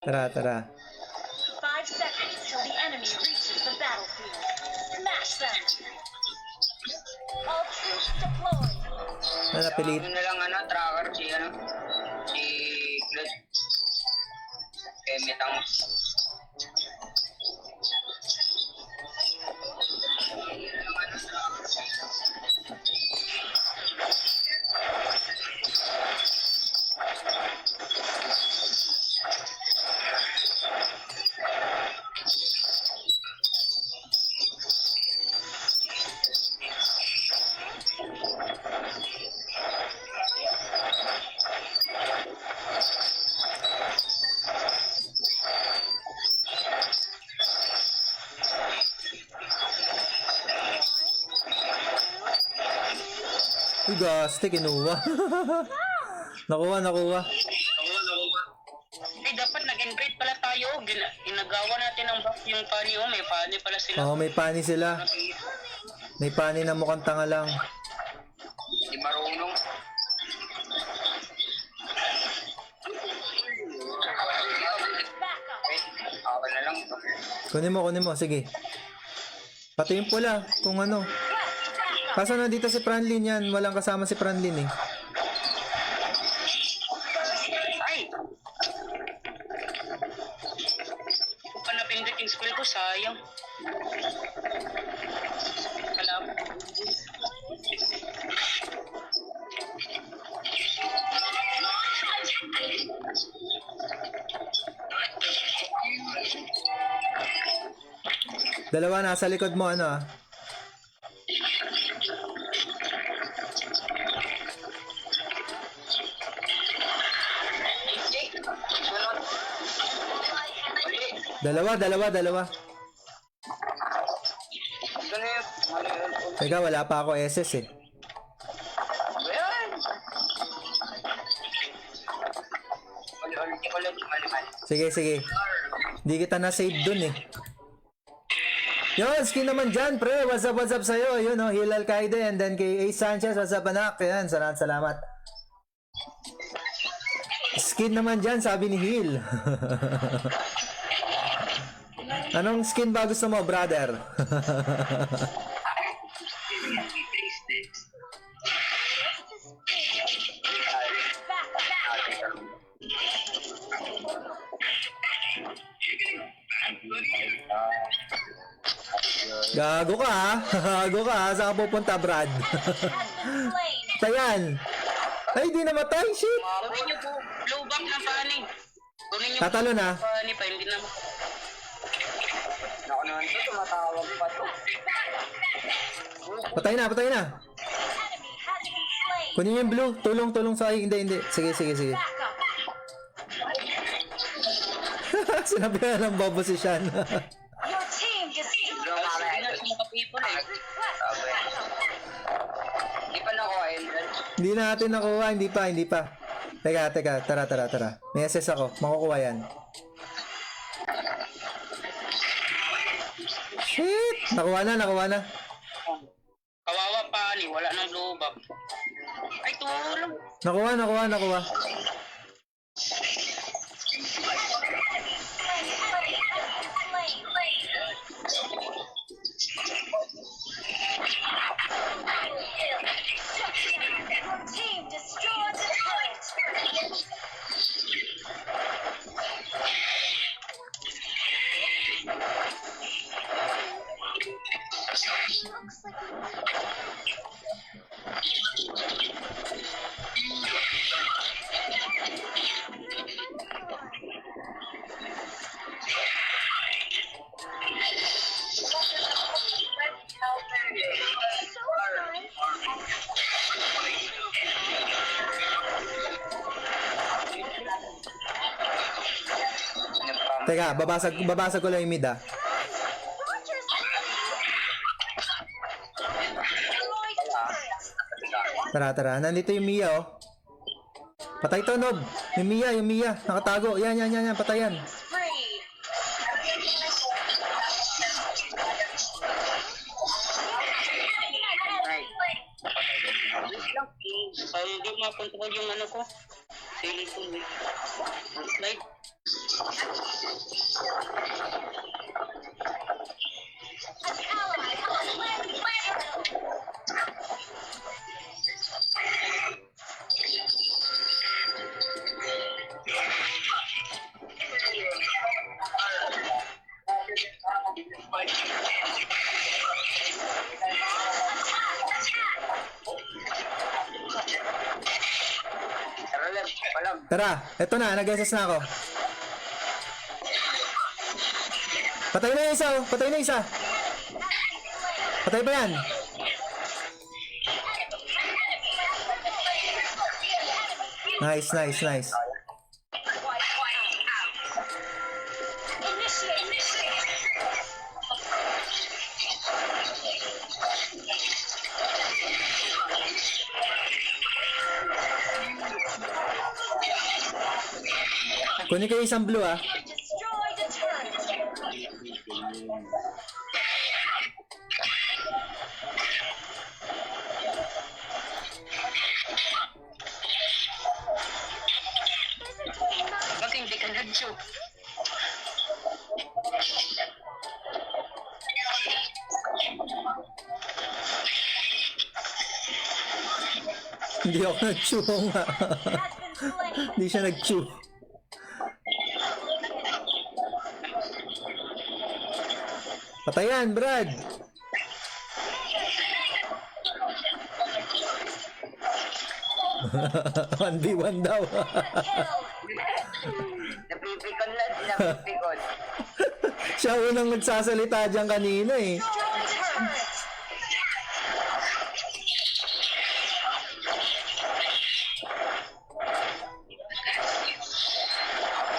Tara, tara. 5 seconds till the enemy reaches the battlefield. Smash them. All troops deployed. Napilit. Sabi na lang tracker si Glad. Metang. Uy, gaste, kinuha. Nakuha. Ay, dapat nag-invite pala tayo. Ginagawa natin ang back yung pani. May pani pala sila. Oo, may pani sila. May pani na mukhang tanga lang. Hindi marunong. Ako na lang. Kunin mo. Sige. Pati yung pula, kung ano. Kaso nandito si Franlin yan. Walang kasama si Franlin eh. Ay! Kung pa napindot yung skill ko, sayang. Alam. Dalawa nasa likod mo, ano ah. Dalawa. Teka, wala pa ako SS eh. Sige. Hindi kita na-save dun eh. Yun, skin naman dyan, pre. What's up sa'yo? Yun, oh, Hilal Kaide and then kay Ace Sanchez. What's up, anak? Yan, salamat. Skin naman dyan, sabi ni Hil. Anong skin ba gusto mo, brother? Gago ka ha? Saan ka pupunta, Brad? Tayan. Ay, di namatay, shit. Kunin niyo po, blow back ng pani. Kunin niyo Tatalo na. pani pa, hindi na. Naku naman ito, tumatawag pa to. Patay na. Kunin yung blue. Tulong sa akin. Hindi. Sige. Sinabi na ng bobo si Shan. Your team destroyed. Hindi pa nakuha, Endel. Hindi natin nakuha. Hindi pa. Teka. Tara. May SS ako. Makukuha yan. Shit! Nakuha na. Kawawa pani, wala nang blow back. Ay, tulong. Nakuha. Your team destroyed the turret. Looks like Teka, babasag ko lang yung mid ah. Tara. Nandito yung Mia oh. Patay to, Nob. Yung Mia. Nakatago. Yan. Patayan. Hindi makontrol yung ano ko. Feeling ko. Slide. An ally has slain the turtle. Tara, eto na, nag-SS na ako. Patay na yung isa, oh. Patay na yung isa. Patay ba yan? Nice, nice, nice. Initiate. Kunin kayo isang blue, ah. Destroy the turret. Ba't hindi ka nag-shoot? Hindi ako nag-chew nga. Has been slain. Hindi siya nag-chew. Patayan, Brad! 1v1 daw. Napipikon lang, napipikon. Siya unang nagsasalita dyan kanina eh. Destroy the turret.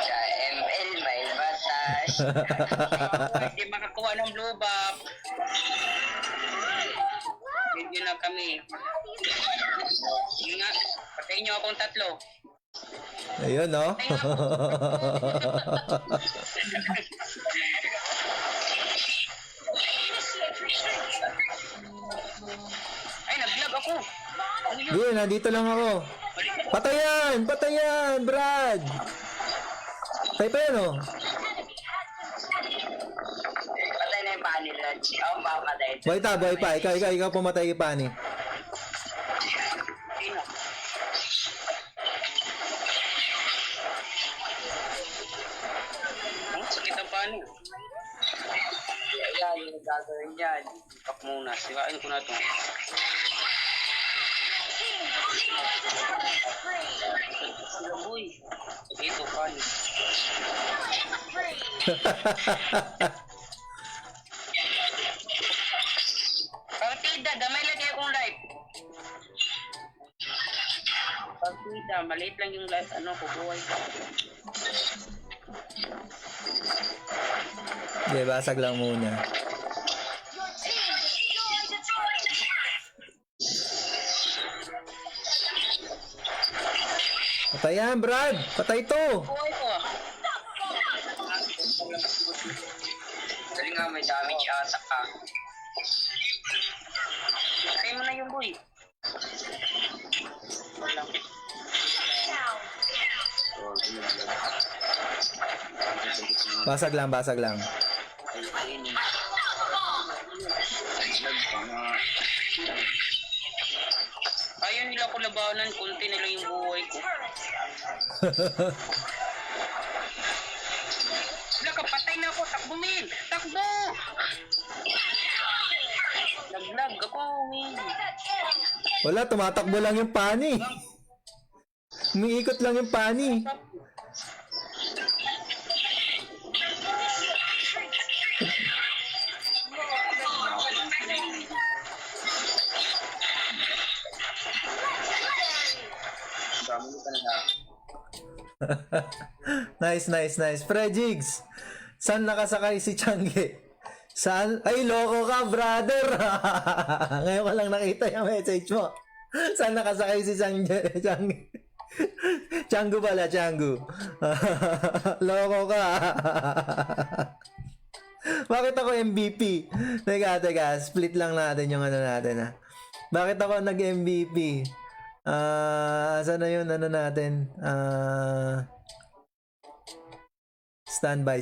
Sa ML may batas. Hindi makakuha ng blue buff. Video na kami. Sige nga, patayin niyo akong tatlo. Ayun, no? Ay, nag-vlog ako. Ano yun? Hindi, nandito lang ako. Patayan! Patayan, Brad! Patay pa yan, oh. Patay na yung pani, Lodge. Ako ba patay? Buhay ta, buhay pa. Ikaw pumatay kay Pani. Sino? Ang sakit ang pani. Ayan, yung gagawin dyan. Ipak muna. Siwain ko na ito. Sila boy. Ito, pani. Partida, damay lagi akong live. Partida, maliit lang yung live. Ano, kubuhay ko. Hindi, basag lang muna. Your team destroyed the turret. Patayan, Brad! Patay to! Buhay ko ah. Dali nga, may damage asa ka. Kaya mo na yung boy. Wala. Down. Basag lang, basag lang. Ayaw nila ko labanan, kunti nila yung buhay ko. Wala ka, patay na ako, takbo min! Takbo! Naglag ako, min. Wala, tumatakbo lang yung Pani. Umiikot lang yung Pani. Nice, nice, nice. Jigs, saan nakasakay si Changi? Saan? Ay, loko ka, brother! Ngayon ko lang nakita yung message mo. Saan nakasakay si Changi? Changu pala, Changu. Loko ka. Bakit ako MVP? Teka, split lang natin yung ano natin, ha. Bakit ako nag-MVP? Saan na yun, ano natin? Standby.